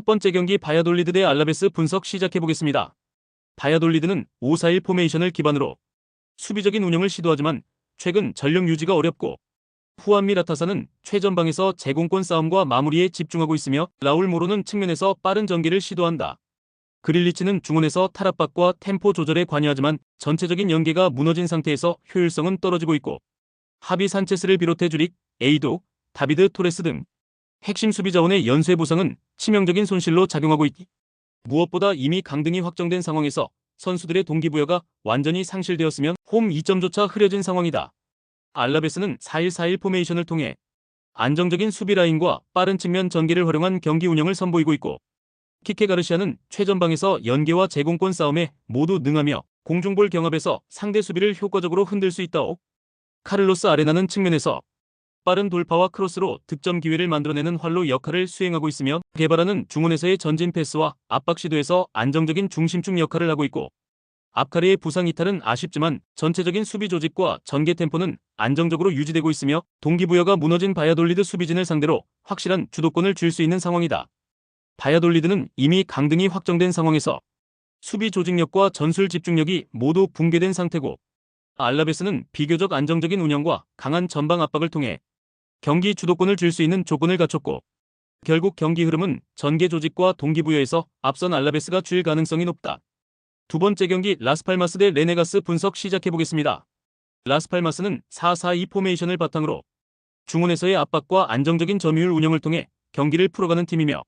첫 번째 경기 바야돌리드 대 알라베스 분석 시작해보겠습니다. 바야돌리드는 5-4-1 포메이션을 기반으로 수비적인 운영을 시도하지만 최근 전력 유지가 어렵고 후안 미라타사는 최전방에서 제공권 싸움과 마무리에 집중하고 있으며 라울 모로는 측면에서 빠른 전개를 시도한다. 그릴리치는 중원에서 탈압박과 템포 조절에 관여하지만 전체적인 연계가 무너진 상태에서 효율성은 떨어지고 있고 하비 산체스를 비롯해 주릭, 에이도, 다비드 토레스 등 핵심 수비 자원의 연쇄 부상은 치명적인 손실로 작용하고 있기. 무엇보다 이미 강등이 확정된 상황에서 선수들의 동기부여가 완전히 상실되었으면 홈 2점조차 흐려진 상황이다. 알라베스는 4-1-4-1 포메이션을 통해 안정적인 수비 라인과 빠른 측면 전개를 활용한 경기 운영을 선보이고 있고 키케 가르시아는 최전방에서 연계와 제공권 싸움에 모두 능하며 공중볼 경합에서 상대 수비를 효과적으로 흔들 수 있다오. 카를로스 아레나는 측면에서 빠른 돌파와 크로스로 득점 기회를 만들어내는 활로 역할을 수행하고 있으며 게바라는 중원에서의 전진 패스와 압박 시도에서 안정적인 중심축 역할을 하고 있고 압카리의 부상 이탈은 아쉽지만 전체적인 수비 조직과 전개 템포는 안정적으로 유지되고 있으며 동기부여가 무너진 바야돌리드 수비진을 상대로 확실한 주도권을 줄 수 있는 상황이다. 바야돌리드는 이미 강등이 확정된 상황에서 수비 조직력과 전술 집중력이 모두 붕괴된 상태고 알라베스는 비교적 안정적인 운영과 강한 전방 압박을 통해 경기 주도권을 줄 수 있는 조건을 갖췄고 결국 경기 흐름은 전개 조직과 동기부여에서 앞선 알라베스가 줄 가능성이 높다. 두 번째 경기 라스팔마스 대 레네가스 분석 시작해보겠습니다. 라스팔마스는 4-4-2 포메이션을 바탕으로 중원에서의 압박과 안정적인 점유율 운영을 통해 경기를 풀어가는 팀이며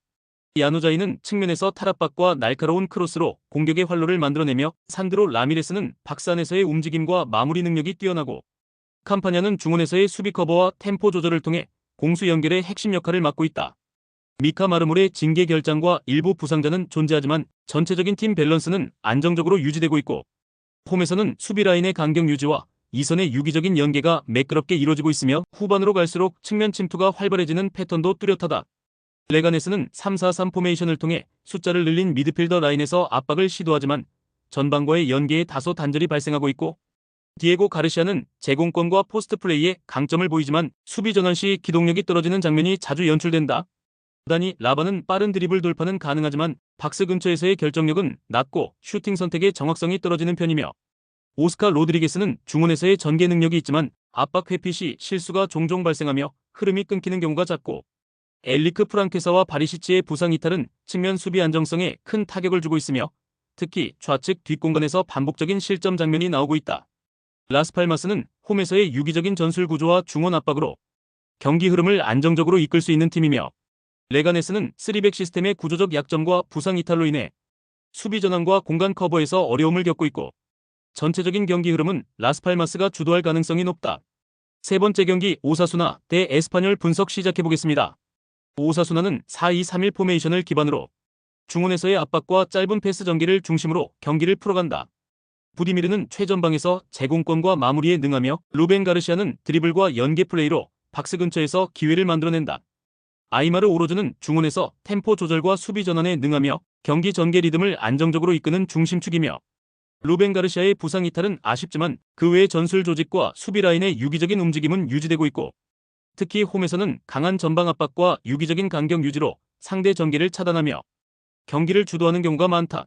야누자이는 측면에서 탈압박과 날카로운 크로스로 공격의 활로를 만들어내며 산드로 라미레스는 박스안에서의 움직임과 마무리 능력이 뛰어나고 캄파냐는 중원에서의 수비 커버와 템포 조절을 통해 공수 연결의 핵심 역할을 맡고 있다. 미카 마르몰의 징계 결장과 일부 부상자는 존재하지만 전체적인 팀 밸런스는 안정적으로 유지되고 있고 홈에서는 수비 라인의 간격 유지와 이선의 유기적인 연계가 매끄럽게 이루어지고 있으며 후반으로 갈수록 측면 침투가 활발해지는 패턴도 뚜렷하다. 레가네스는 3-4-3 포메이션을 통해 숫자를 늘린 미드필더 라인에서 압박을 시도하지만 전방과의 연계에 다소 단절이 발생하고 있고 디에고 가르시아는 제공권과 포스트 플레이에 강점을 보이지만 수비 전환 시 기동력이 떨어지는 장면이 자주 연출된다. 다니 라바는 빠른 드리블 돌파는 가능하지만 박스 근처에서의 결정력은 낮고 슈팅 선택의 정확성이 떨어지는 편이며 오스카 로드리게스는 중원에서의 전개 능력이 있지만 압박 회피 시 실수가 종종 발생하며 흐름이 끊기는 경우가 잦고 엘리크 프랑케사와 바리시치의 부상 이탈은 측면 수비 안정성에 큰 타격을 주고 있으며 특히 좌측 뒷공간에서 반복적인 실점 장면이 나오고 있다. 라스팔마스는 홈에서의 유기적인 전술 구조와 중원 압박으로 경기 흐름을 안정적으로 이끌 수 있는 팀이며 레가네스는 3백 시스템의 구조적 약점과 부상 이탈로 인해 수비 전환과 공간 커버에서 어려움을 겪고 있고 전체적인 경기 흐름은 라스팔마스가 주도할 가능성이 높다. 세 번째 경기 오사수나 대 에스파뇰 분석 시작해보겠습니다. 오사수나는 4-2-3-1 포메이션을 기반으로 중원에서의 압박과 짧은 패스 전개를 중심으로 경기를 풀어간다. 부디미르는 최전방에서 제공권과 마무리에 능하며 루벤 가르시아는 드리블과 연계 플레이로 박스 근처에서 기회를 만들어낸다. 아이마르 오로즈는 중원에서 템포 조절과 수비 전환에 능하며 경기 전개 리듬을 안정적으로 이끄는 중심축이며 루벤 가르시아의 부상 이탈은 아쉽지만 그 외의 전술 조직과 수비 라인의 유기적인 움직임은 유지되고 있고 특히 홈에서는 강한 전방 압박과 유기적인 간격 유지로 상대 전개를 차단하며 경기를 주도하는 경우가 많다.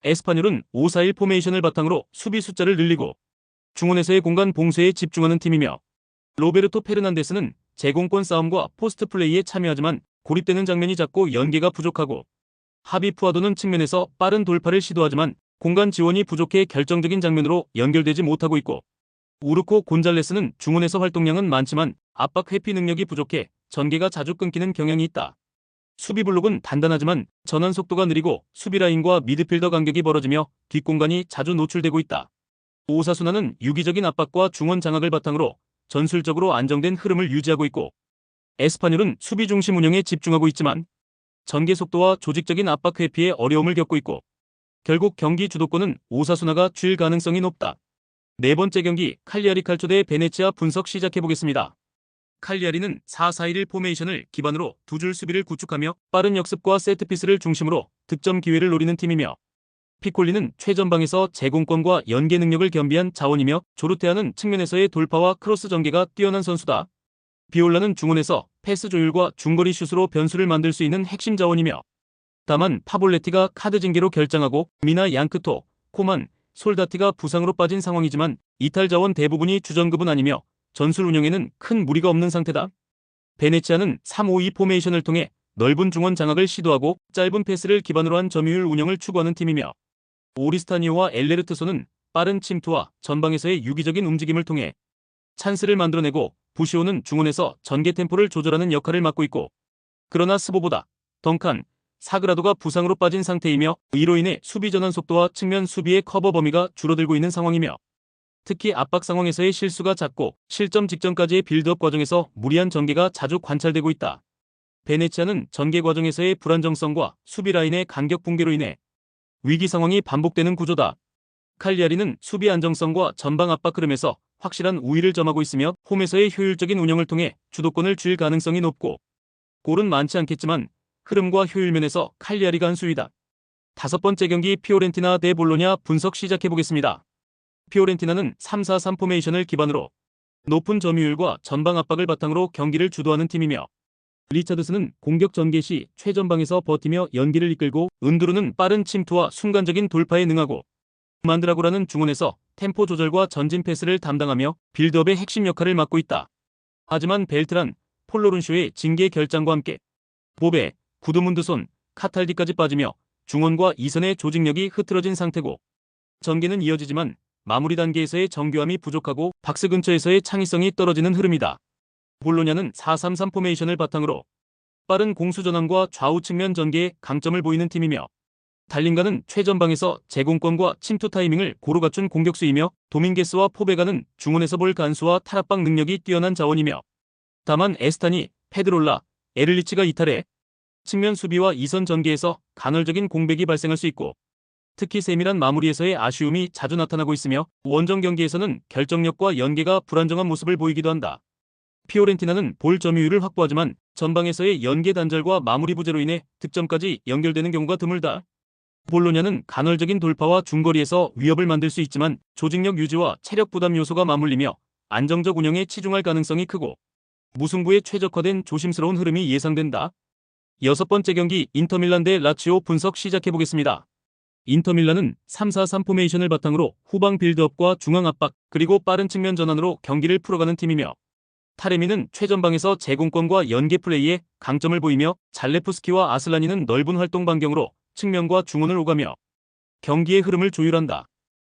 에스파뇰은 5-4-1 포메이션을 바탕으로 수비 숫자를 늘리고 중원에서의 공간 봉쇄에 집중하는 팀이며 로베르토 페르난데스는 제공권 싸움과 포스트 플레이에 참여하지만 고립되는 장면이 잦고 연계가 부족하고 하비 푸아도는 측면에서 빠른 돌파를 시도하지만 공간 지원이 부족해 결정적인 장면으로 연결되지 못하고 있고 우르코 곤잘레스는 중원에서 활동량은 많지만 압박 회피 능력이 부족해 전개가 자주 끊기는 경향이 있다. 수비 블록은 단단하지만 전환 속도가 느리고 수비 라인과 미드필더 간격이 벌어지며 뒷공간이 자주 노출되고 있다. 오사수나는 유기적인 압박과 중원 장악을 바탕으로 전술적으로 안정된 흐름을 유지하고 있고 에스파뇰은 수비 중심 운영에 집중하고 있지만 전개 속도와 조직적인 압박 회피에 어려움을 겪고 있고 결국 경기 주도권은 오사수나가 쥘 가능성이 높다. 네 번째 경기 칼리아리 칼초 대 베네치아 분석 시작해보겠습니다. 칼리아리는 4-4-1 포메이션을 기반으로 두 줄 수비를 구축하며 빠른 역습과 세트피스를 중심으로 득점 기회를 노리는 팀이며 피콜리는 최전방에서 제공권과 연계 능력을 겸비한 자원이며 조르테아는 측면에서의 돌파와 크로스 전개가 뛰어난 선수다. 비올라는 중원에서 패스 조율과 중거리 슛으로 변수를 만들 수 있는 핵심 자원이며 다만 파볼레티가 카드 징계로 결장하고 미나 양크토, 코만, 솔다티가 부상으로 빠진 상황이지만 이탈 자원 대부분이 주전급은 아니며 전술 운영에는 큰 무리가 없는 상태다. 베네치아는 3-5-2 포메이션을 통해 넓은 중원 장악을 시도하고 짧은 패스를 기반으로 한 점유율 운영을 추구하는 팀이며 오리스타니오와 엘레르트소는 빠른 침투와 전방에서의 유기적인 움직임을 통해 찬스를 만들어내고 부시오는 중원에서 전개 템포를 조절하는 역할을 맡고 있고 그러나 스보보다 덩칸, 사그라도가 부상으로 빠진 상태이며 이로 인해 수비 전환 속도와 측면 수비의 커버 범위가 줄어들고 있는 상황이며 특히 압박 상황에서의 실수가 잦고 실점 직전까지의 빌드업 과정에서 무리한 전개가 자주 관찰되고 있다. 베네치아는 전개 과정에서의 불안정성과 수비 라인의 간격 붕괴로 인해 위기 상황이 반복되는 구조다. 칼리아리는 수비 안정성과 전방 압박 흐름에서 확실한 우위를 점하고 있으며 홈에서의 효율적인 운영을 통해 주도권을 쥘 가능성이 높고 골은 많지 않겠지만 흐름과 효율 면에서 칼리아리가 한 수위다. 다섯 번째 경기 피오렌티나 대 볼로냐 분석 시작해보겠습니다. 피오렌티나는 3-4-3 포메이션을 기반으로 높은 점유율과 전방 압박을 바탕으로 경기를 주도하는 팀이며 리차드슨은 공격 전개 시 최전방에서 버티며 연기를 이끌고 은두르는 빠른 침투와 순간적인 돌파에 능하고 만드라고라는 중원에서 템포 조절과 전진 패스를 담당하며 빌드업의 핵심 역할을 맡고 있다. 하지만 벨트란, 폴로룬쇼의 징계 결장과 함께 보베, 구드문드손, 카탈디까지 빠지며 중원과 이선의 조직력이 흐트러진 상태고 전개는 이어지지만 마무리 단계에서의 정교함이 부족하고 박스 근처에서의 창의성이 떨어지는 흐름이다. 볼로냐는 4-3-3 포메이션을 바탕으로 빠른 공수 전환과 좌우 측면 전개에 강점을 보이는 팀이며 달린가는 최전방에서 제공권과 침투 타이밍을 고루 갖춘 공격수이며 도밍게스와 포베가는 중원에서 볼 간수와 탈압박 능력이 뛰어난 자원이며 다만 에스타니, 페드롤라, 에를리치가 이탈해 측면 수비와 이선 전개에서 간헐적인 공백이 발생할 수 있고 특히 세밀한 마무리에서의 아쉬움이 자주 나타나고 있으며 원정 경기에서는 결정력과 연계가 불안정한 모습을 보이기도 한다. 피오렌티나는 볼 점유율을 확보하지만 전방에서의 연계 단절과 마무리 부재로 인해 득점까지 연결되는 경우가 드물다. 볼로냐는 간헐적인 돌파와 중거리에서 위협을 만들 수 있지만 조직력 유지와 체력 부담 요소가 맞물리며 안정적 운영에 치중할 가능성이 크고 무승부에 최적화된 조심스러운 흐름이 예상된다. 여섯 번째 경기 인터밀란 대 라치오 분석 시작해보겠습니다. 인터밀란은 3-4-3 포메이션을 바탕으로 후방 빌드업과 중앙 압박 그리고 빠른 측면 전환으로 경기를 풀어가는 팀이며 타레미는 최전방에서 제공권과 연계 플레이에 강점을 보이며 잘레프스키와 아슬라니는 넓은 활동 반경으로 측면과 중원을 오가며 경기의 흐름을 조율한다.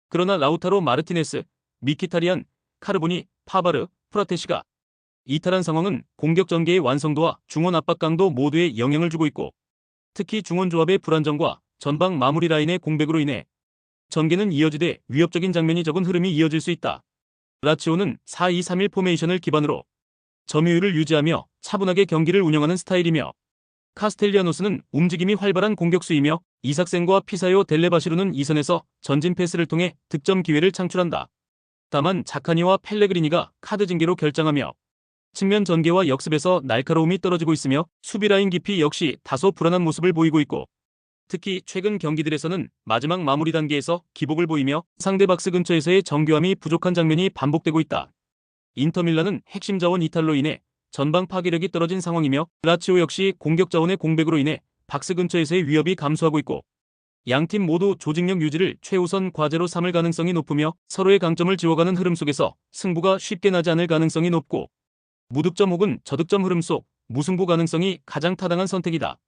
그러나 라우타로 마르티네스, 미키타리안, 카르보니, 파바르, 프라테시가 이탈한 상황은 공격 전개의 완성도와 중원 압박 강도 모두에 영향을 주고 있고 특히 중원 조합의 불안정과 전방 마무리 라인의 공백으로 인해 전개는 이어지되 위협적인 장면이 적은 흐름이 이어질 수 있다. 라치오는 4-2-3-1 포메이션을 기반으로 점유율을 유지하며 차분하게 경기를 운영하는 스타일이며 카스텔리아노스는 움직임이 활발한 공격수이며 이삭센과 피사요 델레바시루는 이선에서 전진 패스를 통해 득점 기회를 창출한다. 다만 자카니와 펠레그리니가 카드 징계로 결장하며 측면 전개와 역습에서 날카로움이 떨어지고 있으며 수비 라인 깊이 역시 다소 불안한 모습을 보이고 있고 특히 최근 경기들에서는 마지막 마무리 단계에서 기복을 보이며 상대 박스 근처에서의 정교함이 부족한 장면이 반복되고 있다. 인터밀란은 핵심 자원 이탈로 인해 전방 파괴력이 떨어진 상황이며 라치오 역시 공격 자원의 공백으로 인해 박스 근처에서의 위협이 감소하고 있고 양팀 모두 조직력 유지를 최우선 과제로 삼을 가능성이 높으며 서로의 강점을 지워가는 흐름 속에서 승부가 쉽게 나지 않을 가능성이 높고 무득점 혹은 저득점 흐름 속 무승부 가능성이 가장 타당한 선택이다.